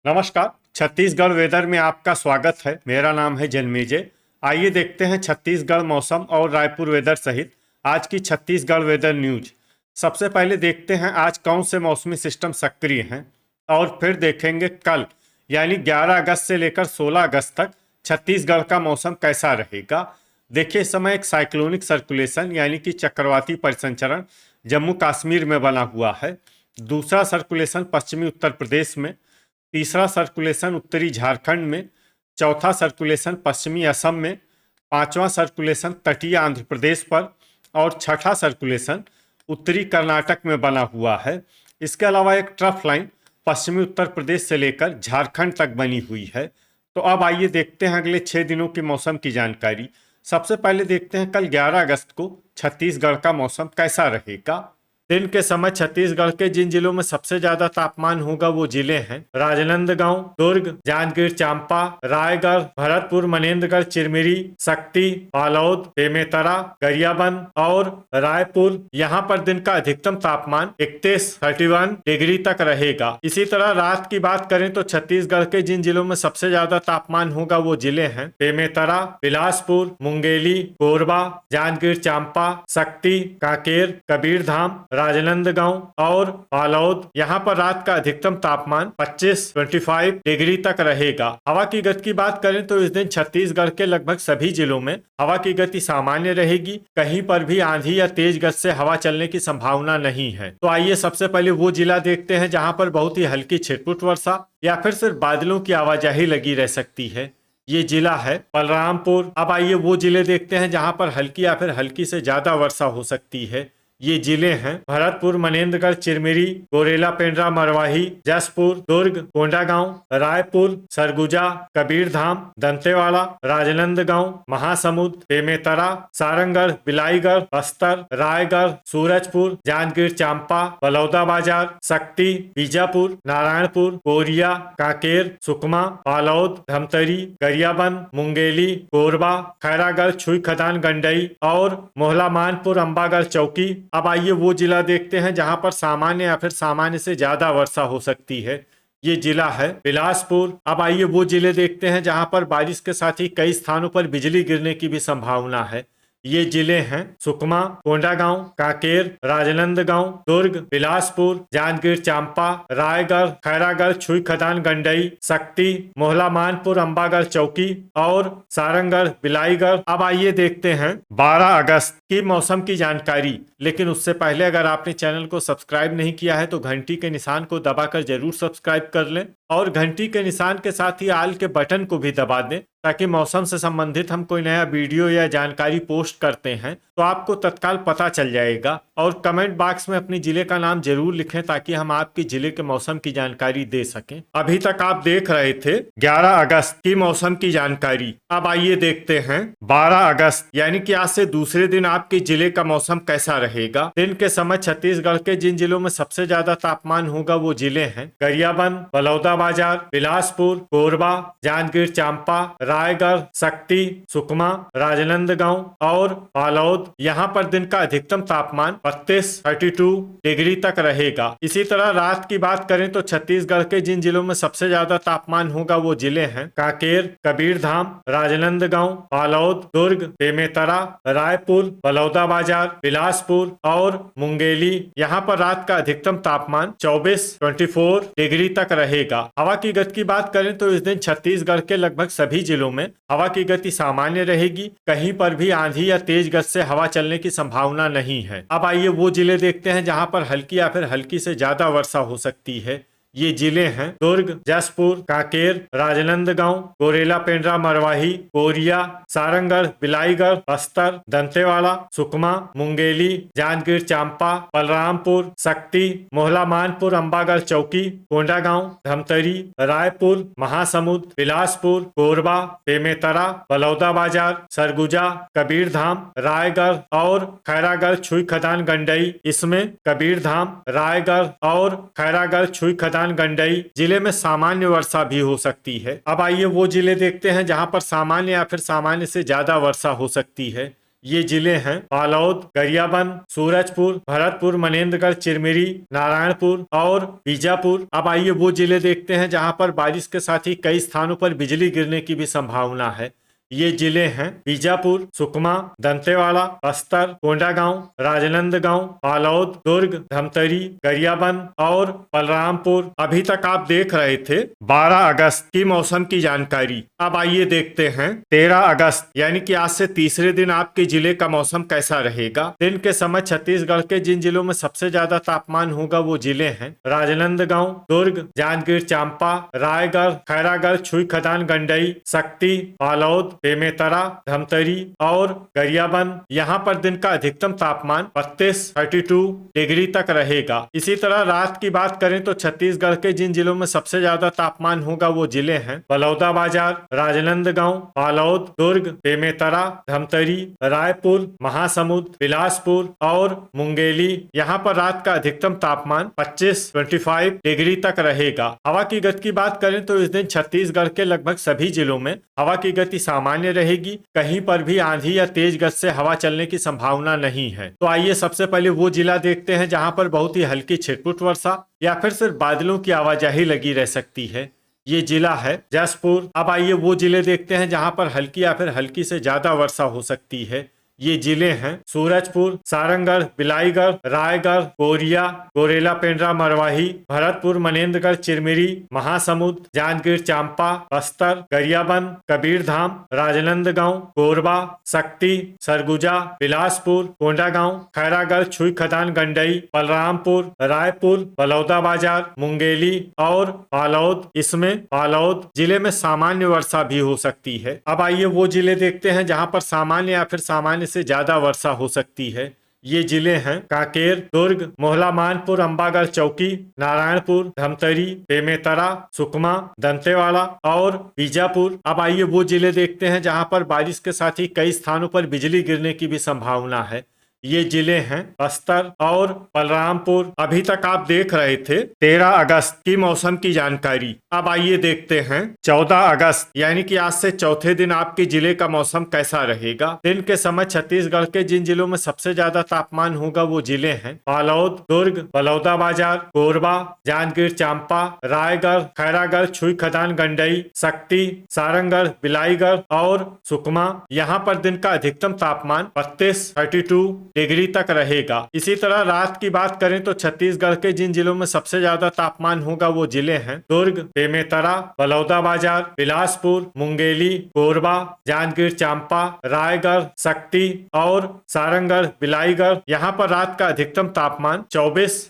नमस्कार। छत्तीसगढ़ वेदर में आपका स्वागत है। मेरा नाम है जन्मेजय। आइए देखते हैं छत्तीसगढ़ मौसम और रायपुर वेदर सहित आज की छत्तीसगढ़ वेदर न्यूज। सबसे पहले देखते हैं आज कौन से मौसमी सिस्टम सक्रिय हैं और फिर देखेंगे कल यानी 11 अगस्त से लेकर 16 अगस्त तक छत्तीसगढ़ का मौसम कैसा रहेगा। देखिए, इस समय एक साइक्लोनिक सर्कुलेशन यानी कि चक्रवाती परिसंचरण जम्मू कश्मीर में बना हुआ है। दूसरा सर्कुलेशन पश्चिमी उत्तर प्रदेश में, तीसरा सर्कुलेशन उत्तरी झारखंड में, चौथा सर्कुलेशन पश्चिमी असम में, पांचवा सर्कुलेशन तटीय आंध्र प्रदेश पर और छठा सर्कुलेशन उत्तरी कर्नाटक में बना हुआ है। इसके अलावा एक ट्रफ लाइन पश्चिमी उत्तर प्रदेश से लेकर झारखंड तक बनी हुई है। तो अब आइए देखते हैं अगले 6 दिनों के मौसम की जानकारी। सबसे पहले देखते हैं कल 11 अगस्त को छत्तीसगढ़ का मौसम कैसा रहेगा। दिन के समय छत्तीसगढ़ के जिन जिलों में सबसे ज्यादा तापमान होगा वो जिले हैं राजनांदगांव, दुर्ग, जांजगीर चांपा, रायगढ़, भरतपुर, मनेन्द्रगढ़, चिरमिरी, शक्ति, बालोद, बेमेतरा, गरियाबंद और रायपुर। यहाँ पर दिन का अधिकतम तापमान 31 डिग्री तक रहेगा। इसी तरह रात की बात करें तो छत्तीसगढ़ के जिन जिलों में सबसे ज्यादा तापमान होगा वो जिले हैं बेमेतरा, बिलासपुर, मुंगेली, कोरबा, जांजगीर चांपा, शक्ति, कांकेर, कबीरधाम, राजनांदगांव और बालोद। यहाँ पर रात का अधिकतम तापमान 25 डिग्री तक रहेगा। हवा की गति की बात करें तो इस दिन छत्तीसगढ़ के लगभग सभी जिलों में हवा की गति सामान्य रहेगी। कहीं पर भी आंधी या तेज गति से हवा चलने की संभावना नहीं है। तो आइए सबसे पहले वो जिला देखते हैं जहाँ पर बहुत ही हल्की छिटपुट वर्षा या फिर सिर्फ बादलों की आवाजाही लगी रह सकती है। ये जिला है बलरामपुर। अब आइए वो जिले देखते हैं जहाँ पर हल्की या फिर हल्की से ज्यादा वर्षा हो सकती है। ये जिले हैं भरतपुर, मनेन्द्रगढ़, चिरमिरी, गोरेला, पेंड्रा, मरवाही, जसपुर, दुर्ग, कोंडागांव, रायपुर, सरगुजा, कबीरधाम, दंतेवाड़ा, राजनांदगांव, महासमुंद, बेमेतरा, सारंगढ़, बिलाईगढ़, बस्तर, रायगढ़, सूरजपुर, जांजगीर चांपा, बलौदाबाजार, शक्ति, बीजापुर, नारायणपुर, कोरिया, कांकेर, सुकमा, बालोद, धमतरी, गरियाबंद, मुंगेली, कोरबा, खैरागढ़, छुई खदान, गंडई और मोहला मानपुर, अंबागढ़ चौकी। अब आइए वो जिला देखते हैं जहां पर सामान्य या फिर सामान्य से ज्यादा वर्षा हो सकती है। ये जिला है बिलासपुर। अब आइए वो जिले देखते हैं जहां पर बारिश के साथ ही कई स्थानों पर बिजली गिरने की भी संभावना है। ये जिले हैं सुकमा, कोंडागांव, कांकेर, राजनांदगांव, दुर्ग, बिलासपुर, जांजगीर चांपा, रायगढ़, खैरागढ़, छुई खदान, गंडई, शक्ति, मोहला मानपुर, अंबागढ़ चौकी और सारंगढ़, बिलाईगढ़। अब आइए देखते हैं 12 अगस्त की मौसम की जानकारी। लेकिन उससे पहले अगर आपने चैनल को सब्सक्राइब नहीं किया है तो घंटी के निशान को दबाकर जरूर सब्सक्राइब कर लें और घंटी के निशान के साथ ही आल के बटन को भी दबा दें ताकि मौसम से संबंधित हम कोई नया वीडियो या जानकारी पोस्ट करते हैं तो आपको तत्काल पता चल जाएगा। और कमेंट बॉक्स में अपने जिले का नाम जरूर लिखें ताकि हम आपके जिले के मौसम की जानकारी दे सकें। अभी तक आप देख रहे थे 11 अगस्त की मौसम की जानकारी। अब आइए देखते हैं 12 अगस्त यानी कि आज से दूसरे दिन आपके जिले का मौसम कैसा रहेगा। दिन के समय छत्तीसगढ़ के जिन जिलों में सबसे ज्यादा तापमान होगा वो जिले हैं गरियाबंद, बलौदाबाजार, बिलासपुर, कोरबा, जांजगीर चांपा, रायगढ़, शक्ति, सुकमा, राजनांदगांव और बालोद। यहाँ पर दिन का अधिकतम तापमान 32 डिग्री तक रहेगा। इसी तरह रात की बात करें तो छत्तीसगढ़ के जिन जिलों में सबसे ज्यादा तापमान होगा वो जिले हैं कांकेर, कबीरधाम, राजनांदगांव, बालोद, दुर्ग, बेमेतरा, रायपुर, बलौदाबाजार, बिलासपुर और मुंगेली। यहाँ पर रात का अधिकतम तापमान 24 डिग्री तक रहेगा। हवा की गति की बात करें तो इस दिन छत्तीसगढ़ के लगभग सभी जिलों में हवा की गति सामान्य रहेगी। कहीं पर भी आंधी या तेज गति से हवा चलने की संभावना नहीं है। अब आइए वो जिले देखते हैं जहां पर हल्की या फिर हल्की से ज्यादा वर्षा हो सकती है। ये जिले हैं दुर्ग, जसपुर, कांकेर, राजनांदगांव, गोरेला, पेंड्रा, मरवाही, कोरिया, सारंगढ़, बिलाईगढ़, बस्तर, दंतेवाड़ा, सुकमा, मुंगेली, जांजगीर चांपा, बलरामपुर, शक्ति, मोहला मानपुर, अंबागढ़ चौकी, कोंडागांव, धमतरी, रायपुर, महासमुंद, बिलासपुर, कोरबा, बेमेतरा, बलौदाबाजार, सरगुजा, कबीरधाम, रायगढ़ और खैरागढ़, छुई खदान, गंडई। इसमें कबीरधाम, रायगढ़ और खैरागढ़, छुई खदान, गंडई जिले में सामान्य वर्षा भी हो सकती है। अब आइए वो जिले देखते हैं जहां पर सामान्य या फिर सामान्य से ज्यादा वर्षा हो सकती है। ये जिले हैं बालोद, गरियाबंद, सूरजपुर, भरतपुर, मनेंद्रगढ़, चिरमिरी, नारायणपुर और बीजापुर। अब आइए वो जिले देखते हैं जहां पर बारिश के साथ ही कई स्थानों पर बिजली गिरने की भी संभावना है। ये जिले हैं बीजापुर, सुकमा, दंतेवाड़ा, बस्तर, कोंडागांव, राजनांदगांव, बालोद, दुर्ग, धमतरी, गरियाबंद और बलरामपुर। अभी तक आप देख रहे थे 12 अगस्त की मौसम की जानकारी। अब आइए देखते हैं 13 अगस्त यानी कि आज से तीसरे दिन आपके जिले का मौसम कैसा रहेगा। दिन के समय छत्तीसगढ़ के जिन जिलों में सबसे ज्यादा तापमान होगा वो जिले हैं राजनांदगांव, दुर्ग, जांजगीर चांपा, रायगढ़, खैरागढ़, छुई खदान, गंडई, शक्ति, बालोद, बेमेतरा, धमतरी और गरियाबंद। यहाँ पर दिन का अधिकतम तापमान 32 डिग्री तक रहेगा। इसी तरह रात की बात करें तो छत्तीसगढ़ के जिन जिलों में सबसे ज्यादा तापमान होगा वो जिले हैं बलौदाबाजार, राजनांदगांव, बालोद, दुर्ग, बेमेतरा, धमतरी, रायपुर, महासमुंद, बिलासपुर और मुंगेली। यहाँ पर रात का अधिकतम तापमान 25 डिग्री तक रहेगा। हवा की गति की बात करें तो इस दिन छत्तीसगढ़ के लगभग सभी जिलों में हवा की गति सामान्य रहेगी। कहीं पर भी आंधी या तेज गति से हवा चलने की संभावना नहीं है। तो आइए सबसे पहले वो जिला देखते हैं जहां पर बहुत ही हल्की छिटपुट वर्षा या फिर सिर्फ बादलों की आवाजाही लगी रह सकती है। ये जिला है जसपुर। अब आइए वो जिले देखते हैं जहां पर हल्की या फिर हल्की से ज्यादा वर्षा हो सकती है। ये जिले हैं सूरजपुर, सारंगढ़, बिलाईगढ़, रायगढ़, कोरिया, गोरेला, पेंड्रा, मरवाही, भरतपुर, मनेंद्रगढ़, चिरमिरी, महासमुंद, जांजगीर चांपा, बस्तर, गरियाबंद, कबीरधाम, राजनांदगांव, कोरबा, शक्ति, सरगुजा, बिलासपुर, कोंडागांव, खैरागढ़, छुई खदान, गंडई, बलरामपुर, रायपुर, बलौदाबाजार, मुंगेली और बालोद। इसमें बालोद जिले में सामान्य वर्षा भी हो सकती है। अब आइए वो जिले देखते हैं जहां पर सामान्य या फिर सामान्य से ज्यादा वर्षा हो सकती है। ये जिले हैं कांकेर, दुर्ग, मोहला, मानपुर, अंबागढ़, चौकी, नारायणपुर, धमतरी, बेमेतरा, सुकमा, दंतेवाड़ा और बीजापुर। अब आइए वो जिले देखते हैं जहां पर बारिश के साथ ही कई स्थानों पर बिजली गिरने की भी संभावना है। ये जिले हैं बस्तर और बलरामपुर। अभी तक आप देख रहे थे 13 अगस्त की मौसम की जानकारी। अब आइए देखते हैं 14 अगस्त यानी कि आज से चौथे दिन आपके जिले का मौसम कैसा रहेगा। दिन के समय छत्तीसगढ़ के जिन जिलों में सबसे ज्यादा तापमान होगा वो जिले हैं बालोद, दुर्ग, बलौदाबाजार, कोरबा, जांजगीर चांपा, रायगढ़, खैरागढ़, छुई खदान, गंडई, शक्ति, सारंगढ़, बिलाईगढ़ और सुकमा। यहाँ पर दिन का अधिकतम तापमान 32 डिग्री तक रहेगा। इसी तरह रात की बात करें तो छत्तीसगढ़ के जिन जिलों में सबसे ज्यादा तापमान होगा वो जिले हैं दुर्ग, बेमेतरा, बलौदाबाजार, बिलासपुर, मुंगेली, कोरबा, जांजगीर चांपा, रायगढ़, शक्ति और सारंगढ़, बिलाईगढ़। यहाँ पर रात का अधिकतम तापमान 24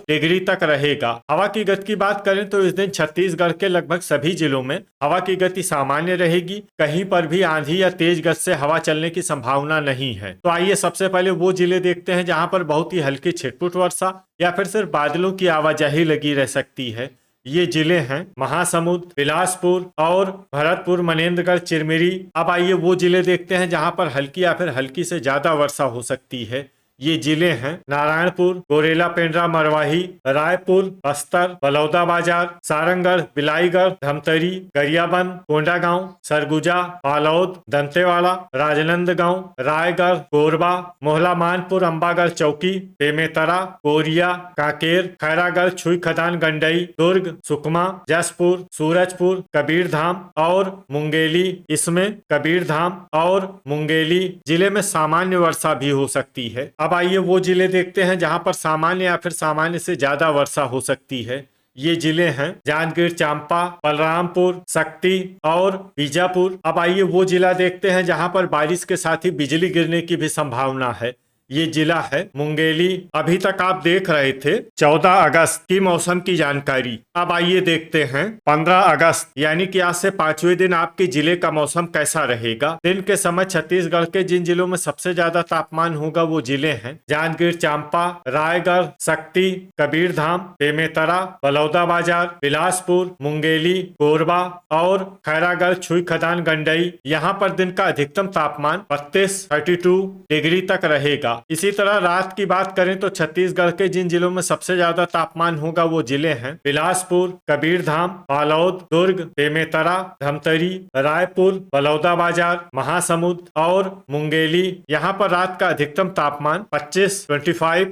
डिग्री तक रहेगा। हवा की गति की बात करें तो इस दिन छत्तीसगढ़ के लगभग सभी जिलों में हवा की गति सामान्य रहेगी। कहीं पर भी आंधी या तेज गति से हवा चलने की संभावना नहीं है। तो आइए सबसे पहले वो जिले देखते हैं जहां पर बहुत ही हल्की छिटपुट वर्षा या फिर सिर्फ बादलों की आवाजाही लगी रह सकती है। ये जिले हैं महासमुंद, बिलासपुर और भरतपुर, मनेंद्रगढ़, चिरमिरी। अब आइए वो जिले देखते हैं जहां पर हल्की या फिर हल्की से ज्यादा वर्षा हो सकती है। ये जिले हैं नारायणपुर, गोरेला, पेंड्रा, मरवाही, रायपुर, बस्तर, बलौदाबाजार, सारंगढ़, बिलाईगढ़, धमतरी, गरियाबंद, कोंडागांव, सरगुजा, बालोद, दंतेवाड़ा, राजनांदगांव, रायगढ़, कोरबा, मोहला, मानपुर, अंबागढ़, चौकी, बेमेतरा, कोरिया, कांकेर, खैरागढ़, छुई खदान, गंडई, दुर्ग, सुकमा, जसपुर, सूरजपुर, कबीरधाम और मुंगेली। इसमें कबीरधाम और मुंगेली जिले में सामान्य वर्षा भी हो सकती है। अब आइए वो जिले देखते हैं जहां पर सामान्य या फिर सामान्य से ज्यादा वर्षा हो सकती है। ये जिले हैं जांजगीर चांपा, बलरामपुर, शक्ति और बीजापुर। अब आइए वो जिला देखते हैं जहां पर बारिश के साथ ही बिजली गिरने की भी संभावना है। ये जिला है मुंगेली। अभी तक आप देख रहे थे 14 अगस्त की मौसम की जानकारी। अब आइए देखते हैं 15 अगस्त यानी कि आज से 5वें दिन आपके जिले का मौसम कैसा रहेगा। दिन के समय छत्तीसगढ़ के जिन जिलों में सबसे ज्यादा तापमान होगा वो जिले हैं जांजगीर चांपा, रायगढ़, शक्ति, कबीरधाम, बेमेतरा, बलौदाबाजार, बिलासपुर, मुंगेली, कोरबा और खैरागढ़, छुई खदान, गंडई। यहाँ पर दिन का अधिकतम तापमान 32 डिग्री तक रहेगा। इसी तरह रात की बात करें तो छत्तीसगढ़ के जिन जिलों में सबसे ज्यादा तापमान होगा वो जिले हैं बिलासपुर, कबीरधाम, बालोद, दुर्ग, बेमेतरा, धमतरी, रायपुर, बलौदाबाजार, महासमुंद और मुंगेली। यहाँ पर रात का अधिकतम तापमान 25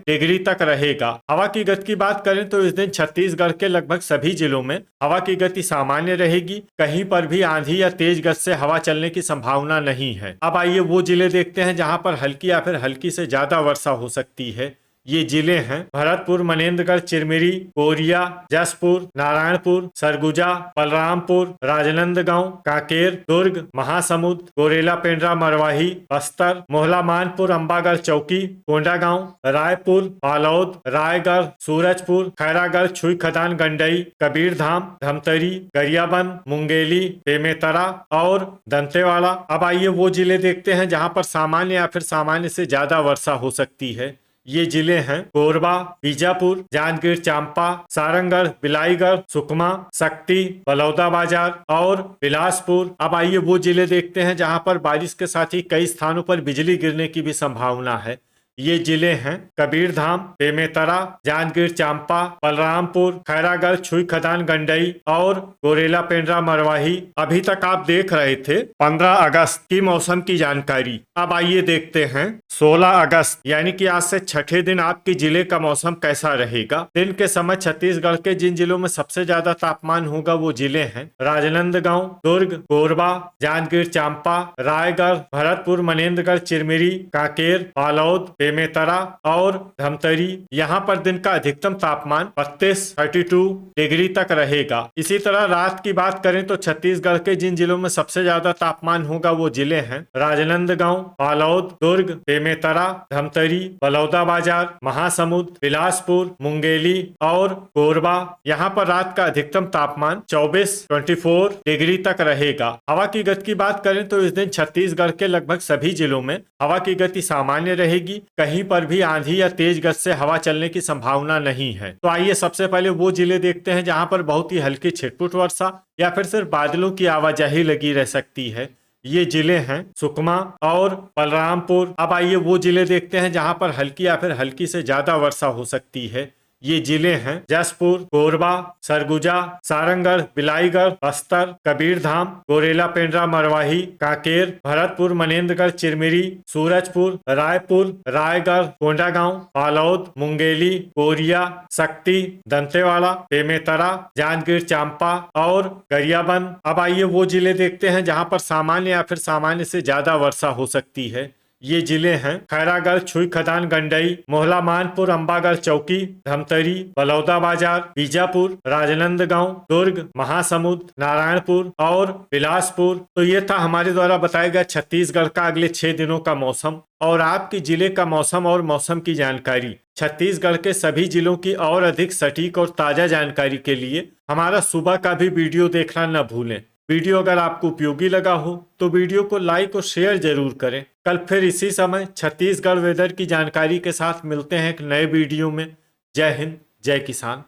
डिग्री तक रहेगा। हवा की गति की बात करें तो इस दिन छत्तीसगढ़ के लगभग सभी जिलों में हवा की गति सामान्य रहेगी। कहीं पर भी आंधी या तेज गति से हवा चलने की संभावना नहीं है। अब आइए वो जिले देखते हैं जहां पर हल्की या फिर हल्की से ज्यादा वर्षा हो सकती है। ये जिले हैं भरतपुर, मनेन्द्रगढ़, चिरमिरी, कोरिया, जसपुर, नारायणपुर, सरगुजा, बलरामपुर, राजनांदगांव, कांकेर, दुर्ग, महासमुंद, गोरेला, पेंड्रा, मरवाही, बस्तर, मोहला, मानपुर, अंबागढ़ चौकी, कोंडागांव, रायपुर, बालोद, रायगढ़, सूरजपुर, खैरागढ़, छुई खदान, गंडई, कबीरधाम, धमतरी, गरियाबंद, मुंगेली, बेमेतरा और दंतेवाड़ा। अब आइए वो जिले देखते हैं जहां पर सामान्य या फिर सामान्य से ज्यादा वर्षा हो सकती है। ये जिले हैं कोरबा, बीजापुर, जांजगीर चांपा, सारंगढ़, बिलाईगढ़, सुकमा, शक्ति, बलौदाबाजार और बिलासपुर। अब आइए वो जिले देखते हैं जहां पर बारिश के साथ ही कई स्थानों पर बिजली गिरने की भी संभावना है। ये जिले हैं कबीरधाम, बेमेतरा, जांजगीर चांपा, बलरामपुर, खैरागढ़, छुई खदान, गंडई और गोरेला, पेंड्रा, मरवाही। अभी तक आप देख रहे थे 15 अगस्त की मौसम की जानकारी। अब आइए देखते हैं 16 अगस्त यानी कि आज से छठे दिन आपके जिले का मौसम कैसा रहेगा। दिन के समय छत्तीसगढ़ के जिन जिलों में सबसे ज्यादा तापमान होगा वो जिले हैं राजनांदगांव, दुर्ग, कोरबा, जांजगीर चांपा, रायगढ़, भरतपुर, मनेन्द्रगढ़, चिरमिरी, कांकेर, बालोद, बेमेतरा और धमतरी। यहाँ पर दिन का अधिकतम तापमान 32 डिग्री तक रहेगा। इसी तरह रात की बात करें तो छत्तीसगढ़ के जिन जिलों में सबसे ज्यादा तापमान होगा वो जिले हैं राजनांदगांव, बालोद, दुर्ग, बेमेतरा, धमतरी, बलौदाबाजार, महासमुंद, बिलासपुर, मुंगेली और कोरबा। यहाँ पर रात का अधिकतम तापमान 24 डिग्री तक रहेगा। हवा की गति की बात करें तो इस दिन छत्तीसगढ़ के लगभग सभी जिलों में हवा की गति सामान्य रहेगी। कहीं पर भी आंधी या तेज गति से हवा चलने की संभावना नहीं है। तो आइए सबसे पहले वो जिले देखते हैं जहां पर बहुत ही हल्की छिटपुट वर्षा या फिर सिर्फ बादलों की आवाजाही लगी रह सकती है। ये जिले हैं सुकमा और बलरामपुर। अब आइए वो जिले देखते हैं जहां पर हल्की या फिर हल्की से ज्यादा वर्षा हो सकती है। ये जिले हैं जसपुर, कोरबा, सरगुजा, सारंगढ़, बिलाईगढ़, बस्तर, कबीरधाम, गोरेला, पेंड्रा, मरवाही, कांकेर, भरतपुर, मनेन्द्रगढ़, चिरमिरी, सूरजपुर, रायपुर, रायगढ़, कोंडागांव, बालोद, मुंगेली, कोरिया, शक्ति, दंतेवाड़ा, बेमेतरा, जांजगीर चांपा और गरियाबंद। अब आइए वो जिले देखते हैं जहां पर सामान्य या फिर सामान्य से ज्यादा वर्षा हो सकती है। ये जिले हैं खैरागढ़, छुई खदान, गंडई, मोहला, मानपुर, अंबागढ़ चौकी, धमतरी, बलौदाबाजार, बीजापुर, राजनांदगांव, दुर्ग, महासमुंद, नारायणपुर और बिलासपुर। तो ये था हमारे द्वारा बताया गया छत्तीसगढ़ का अगले 6 दिनों का मौसम और आपके जिले का मौसम और मौसम की जानकारी। छत्तीसगढ़ के सभी जिलों की और अधिक सटीक और ताजा जानकारी के लिए हमारा सुबह का भी वीडियो देखना न भूलें। वीडियो अगर आपको उपयोगी लगा हो तो वीडियो को लाइक और शेयर जरूर करें। कल फिर इसी समय छत्तीसगढ़ वेदर की जानकारी के साथ मिलते हैं एक नए वीडियो में। जय हिंद, जय किसान।